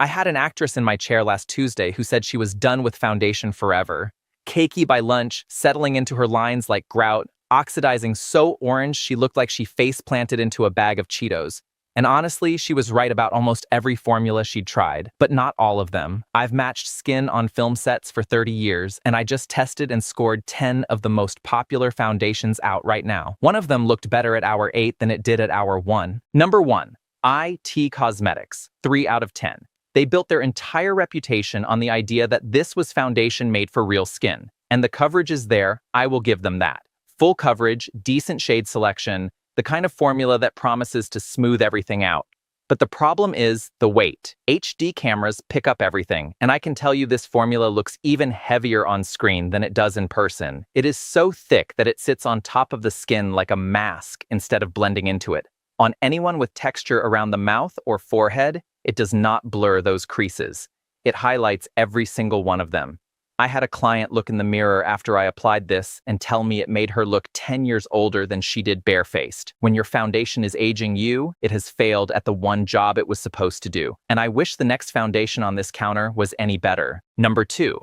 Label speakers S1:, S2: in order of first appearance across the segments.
S1: I had an actress in my chair last Tuesday who said she was done with foundation forever. Cakey by lunch, settling into her lines like grout, oxidizing so orange she looked like she face planted into a bag of Cheetos. And honestly, she was right about almost every formula she'd tried, but not all of them. I've matched skin on film sets for 30 years, and I just tested and scored 10 of the most popular foundations out right now. One of them looked better at hour 8 than it did at hour 1. Number 1. IT Cosmetics, 3 out of 10. They built their entire reputation on the idea that this was foundation made for real skin. And the coverage is there, I will give them that. Full coverage, decent shade selection, the kind of formula that promises to smooth everything out. But the problem is the weight. HD cameras pick up everything, and I can tell you this formula looks even heavier on screen than it does in person. It is so thick that it sits on top of the skin like a mask instead of blending into it. On anyone with texture around the mouth or forehead, it does not blur those creases. It highlights every single one of them. I had a client look in the mirror after I applied this and tell me it made her look 10 years older than she did barefaced. When your foundation is aging you, it has failed at the one job it was supposed to do. And I wish the next foundation on this counter was any better. Number 2.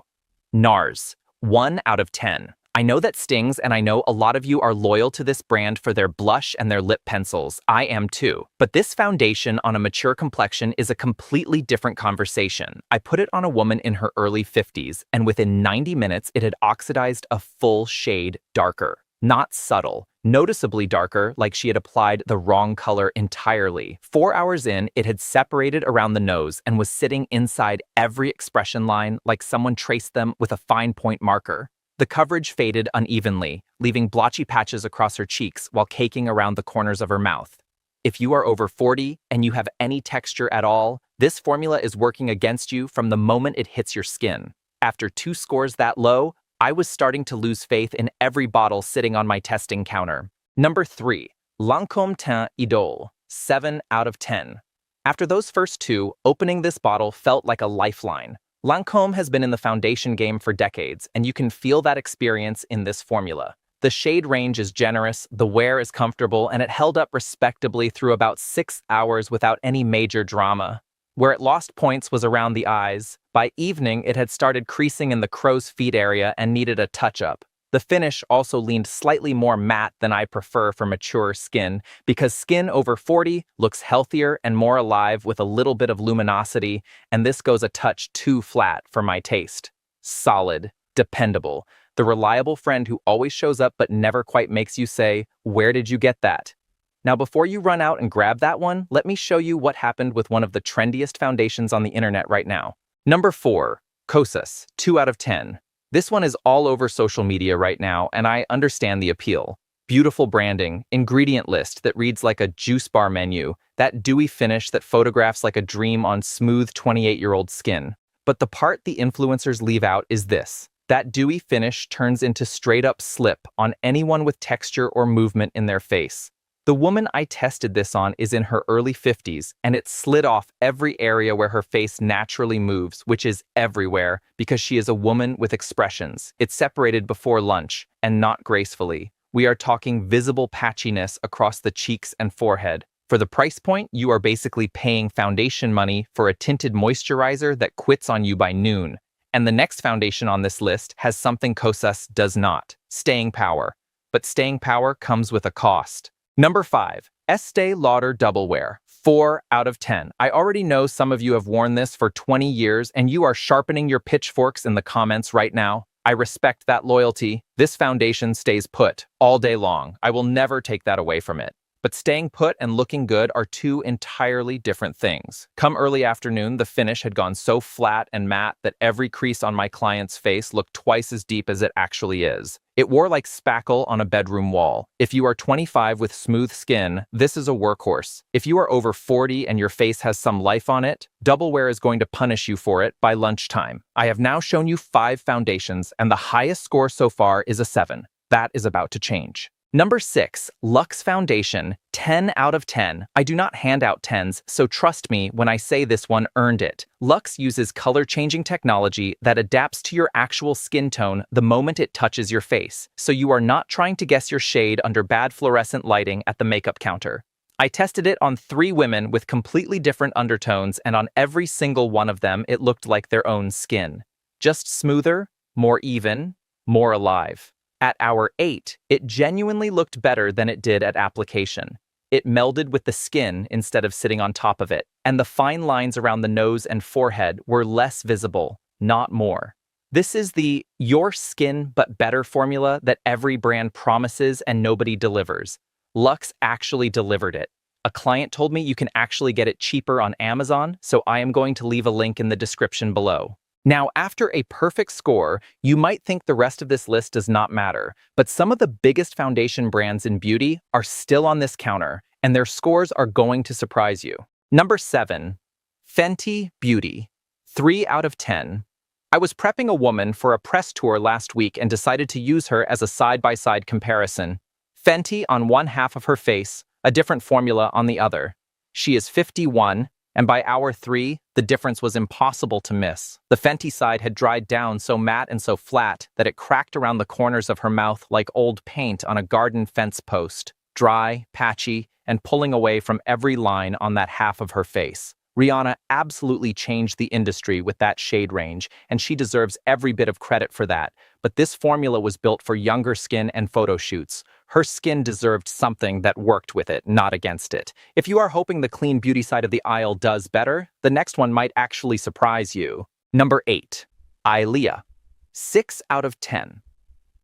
S1: Nars, 1 out of 10. I know that stings, and I know a lot of you are loyal to this brand for their blush and their lip pencils. I am too. But this foundation on a mature complexion is a completely different conversation. I put it on a woman in her early 50s, and within 90 minutes, it had oxidized a full shade darker. Not subtle, noticeably darker, like she had applied the wrong color entirely. 4 hours in, it had separated around the nose and was sitting inside every expression line like someone traced them with a fine point marker. The coverage faded unevenly, leaving blotchy patches across her cheeks while caking around the corners of her mouth. If you are over 40 and you have any texture at all, this formula is working against you from the moment it hits your skin. After 2 scores that low, I was starting to lose faith in every bottle sitting on my testing counter. Number 3. Lancôme Teint Idole, 7 out of 10. After those first 2, opening this bottle felt like a lifeline. Lancôme has been in the foundation game for decades, and you can feel that experience in this formula. The shade range is generous, the wear is comfortable, and it held up respectably through about 6 hours without any major drama. Where it lost points was around the eyes. By evening, it had started creasing in the crow's feet area and needed a touch-up. The finish also leaned slightly more matte than I prefer for mature skin, because skin over 40 looks healthier and more alive with a little bit of luminosity, and this goes a touch too flat for my taste. Solid, dependable, the reliable friend who always shows up but never quite makes you say, "Where did you get that?" Now, before you run out and grab that one, let me show you what happened with one of the trendiest foundations on the internet right now. Number 4. Kosas, 2 out of 10. This one is all over social media right now, and I understand the appeal. Beautiful branding, ingredient list that reads like a juice bar menu, that dewy finish that photographs like a dream on smooth 28-year-old skin. But the part the influencers leave out is this. That dewy finish turns into straight-up slip on anyone with texture or movement in their face. The woman I tested this on is in her early 50s, and it slid off every area where her face naturally moves, which is everywhere, because she is a woman with expressions. It's separated before lunch, and not gracefully. We are talking visible patchiness across the cheeks and forehead. For the price point, you are basically paying foundation money for a tinted moisturizer that quits on you by noon. And the next foundation on this list has something Kosas does not: staying power. But staying power comes with a cost. Number 5. Estée Lauder Double Wear, 4 out of 10. I already know some of you have worn this for 20 years and you are sharpening your pitchforks in the comments right now. I respect that loyalty. This foundation stays put all day long. I will never take that away from it. But staying put and looking good are 2 entirely different things. Come early afternoon, the finish had gone so flat and matte that every crease on my client's face looked twice as deep as it actually is. It wore like spackle on a bedroom wall. If you are 25 with smooth skin, this is a workhorse. If you are over 40 and your face has some life on it, Double Wear is going to punish you for it by lunchtime. I have now shown you 5 foundations, and the highest score so far is a 7. That is about to change. Number 6, Luxe Foundation, 10 out of 10. I do not hand out 10s, so trust me when I say this one earned it. Luxe uses color-changing technology that adapts to your actual skin tone the moment it touches your face, so you are not trying to guess your shade under bad fluorescent lighting at the makeup counter. I tested it on 3 women with completely different undertones, and on every single one of them, it looked like their own skin. Just smoother, more even, more alive. At hour 8, it genuinely looked better than it did at application. It melded with the skin instead of sitting on top of it, and the fine lines around the nose and forehead were less visible, not more. This is the your skin but better formula that every brand promises and nobody delivers. Luxe actually delivered it. A client told me you can actually get it cheaper on Amazon, so I am going to leave a link in the description below. Now, after a perfect score, you might think the rest of this list does not matter, but some of the biggest foundation brands in beauty are still on this counter, and their scores are going to surprise you. Number 7. Fenty Beauty. 3 out of 10. I was prepping a woman for a press tour last week and decided to use her as a side-by-side comparison. Fenty on one half of her face, a different formula on the other. She is 51, and by hour 3, the difference was impossible to miss. The Fenty side had dried down so matte and so flat that it cracked around the corners of her mouth like old paint on a garden fence post, dry, patchy, and pulling away from every line on that half of her face. Rihanna absolutely changed the industry with that shade range, and she deserves every bit of credit for that. But this formula was built for younger skin and photo shoots. Her skin deserved something that worked with it, not against it. If you are hoping the clean beauty side of the aisle does better, the next one might actually surprise you. Number 8. Ilia. 6 out of 10.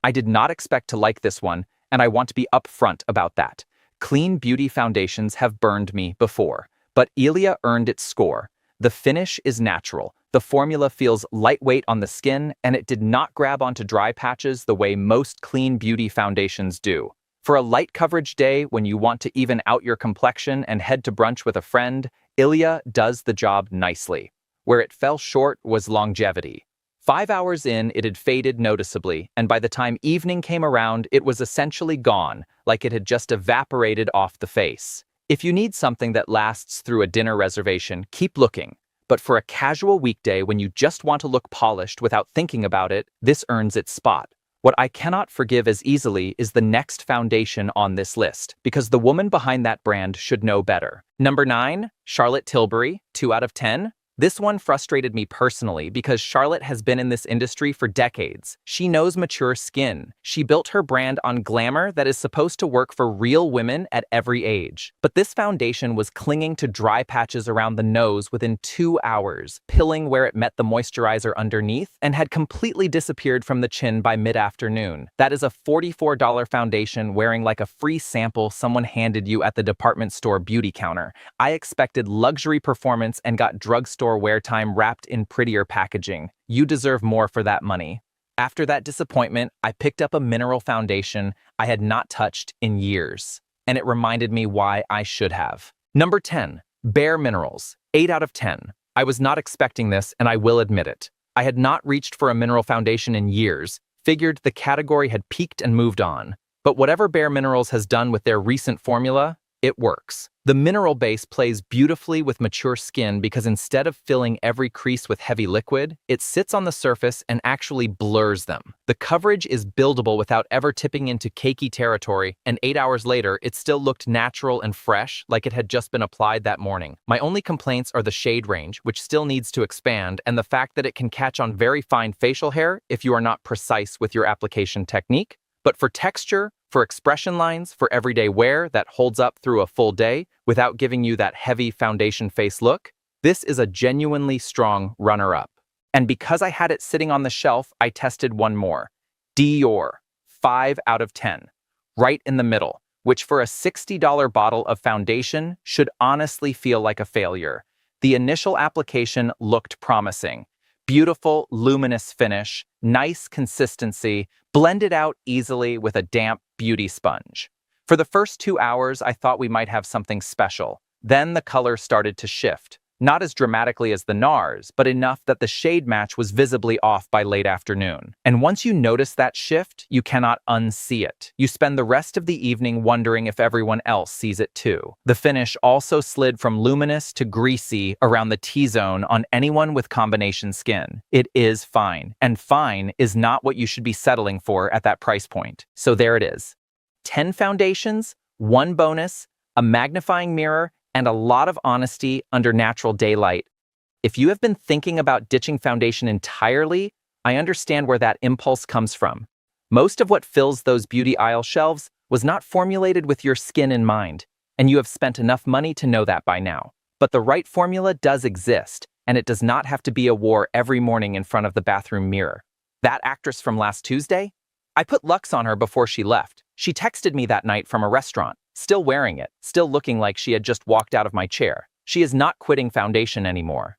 S1: I did not expect to like this one, and I want to be upfront about that. Clean beauty foundations have burned me before. But Ilia earned its score. The finish is natural. The formula feels lightweight on the skin, and it did not grab onto dry patches the way most clean beauty foundations do. For a light coverage day when you want to even out your complexion and head to brunch with a friend, Ilia does the job nicely. Where it fell short was longevity. 5 hours in, it had faded noticeably, and by the time evening came around, it was essentially gone, like it had just evaporated off the face. If you need something that lasts through a dinner reservation, keep looking. But for a casual weekday when you just want to look polished without thinking about it, this earns its spot. What I cannot forgive as easily is the next foundation on this list, because the woman behind that brand should know better. Number 9, Charlotte Tilbury, 2 out of 10. This one frustrated me personally because Charlotte has been in this industry for decades. She knows mature skin. She built her brand on glamour that is supposed to work for real women at every age. But this foundation was clinging to dry patches around the nose within 2 hours, pilling where it met the moisturizer underneath, and had completely disappeared from the chin by mid-afternoon. That is a $44 foundation wearing like a free sample someone handed you at the department store beauty counter. I expected luxury performance and got drugstore wear time wrapped in prettier packaging. You deserve more for that money. After that disappointment, I picked up a mineral foundation I had not touched in years, and it reminded me why I should have. Number 10. BareMinerals. 8 out of 10. I was not expecting this, and I will admit it. I had not reached for a mineral foundation in years, figured the category had peaked and moved on. But whatever BareMinerals has done with their recent formula, it works. The mineral base plays beautifully with mature skin because instead of filling every crease with heavy liquid, it sits on the surface and actually blurs them. The coverage is buildable without ever tipping into cakey territory, and 8 hours later, it still looked natural and fresh, like it had just been applied that morning. My only complaints are the shade range, which still needs to expand, and the fact that it can catch on very fine facial hair if you are not precise with your application technique. But for texture, for expression lines, for everyday wear that holds up through a full day without giving you that heavy foundation face look, this is a genuinely strong runner-up. And because I had it sitting on the shelf, I tested one more. Dior, 5 out of 10. Right in the middle, which for a $60 bottle of foundation should honestly feel like a failure. The initial application looked promising. Beautiful, luminous finish, nice consistency, blended out easily with a damp beauty sponge. For the first 2 hours, I thought we might have something special. Then the color started to shift. Not as dramatically as the Nars, but enough that the shade match was visibly off by late afternoon. And once you notice that shift, you cannot unsee it. You spend the rest of the evening wondering if everyone else sees it too. The finish also slid from luminous to greasy around the T-zone on anyone with combination skin. It is fine, and fine is not what you should be settling for at that price point. So there it is. 10 foundations, 1 bonus, a magnifying mirror, and a lot of honesty under natural daylight. If you have been thinking about ditching foundation entirely, I understand where that impulse comes from. Most of what fills those beauty aisle shelves was not formulated with your skin in mind, and you have spent enough money to know that by now. But the right formula does exist, and it does not have to be a war every morning in front of the bathroom mirror. That actress from last Tuesday? I put Luxe on her before she left. She texted me that night from a restaurant, still wearing it, still looking like she had just walked out of my chair. She is not quitting foundation anymore.